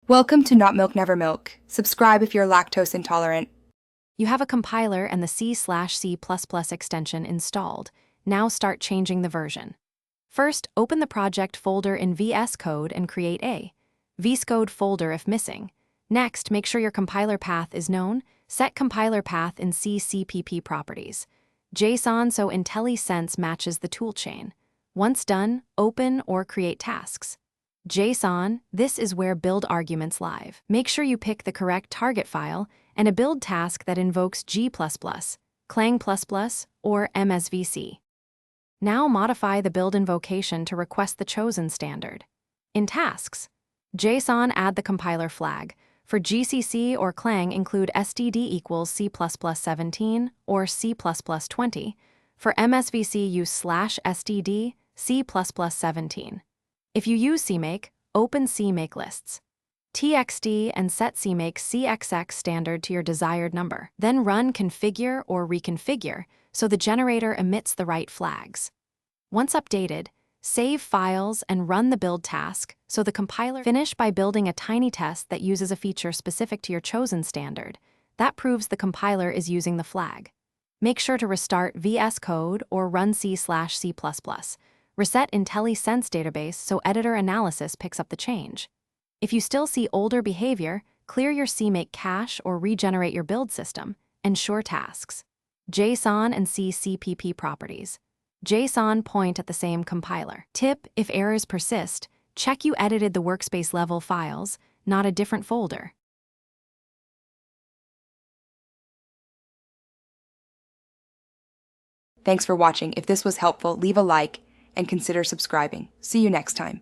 Welcome to Not Milk Never Milk. Subscribe if you're lactose intolerant. You have a compiler and the C/C++ extension installed. Now start changing the version. First, open the project folder in VS Code and create a vscode folder if missing. Next, make sure your compiler path is known. Set compiler path in CCPP properties. JSON so IntelliSense matches the toolchain. Once done, open or create tasks. JSON, this is where build arguments live. Make sure you pick the correct target file and a build task that invokes G++, Clang++, or MSVC. Now modify the build invocation to request the chosen standard. In tasks, JSON add the compiler flag. For GCC or Clang include std equals C++17 or C++20. For MSVC use /std C++17. If you use CMake, open CMake lists. TXT and set CMake CXX standard to your desired number. Then run configure or reconfigure so the generator emits the right flags. Once updated, save files and run the build task so the compiler. Finish by building a tiny test that uses a feature specific to your chosen standard. That proves the compiler is using the flag. Make sure to restart VS Code or run C/C++. Reset IntelliSense database so editor analysis picks up the change. If you still see older behavior, clear your CMake cache or regenerate your build system. Ensure tasks. JSON and CCPP properties. JSON point at the same compiler. Tip: if errors persist, check you edited the workspace level files, not a different folder. Thanks for watching. If this was helpful, leave a like and consider subscribing. See you next time.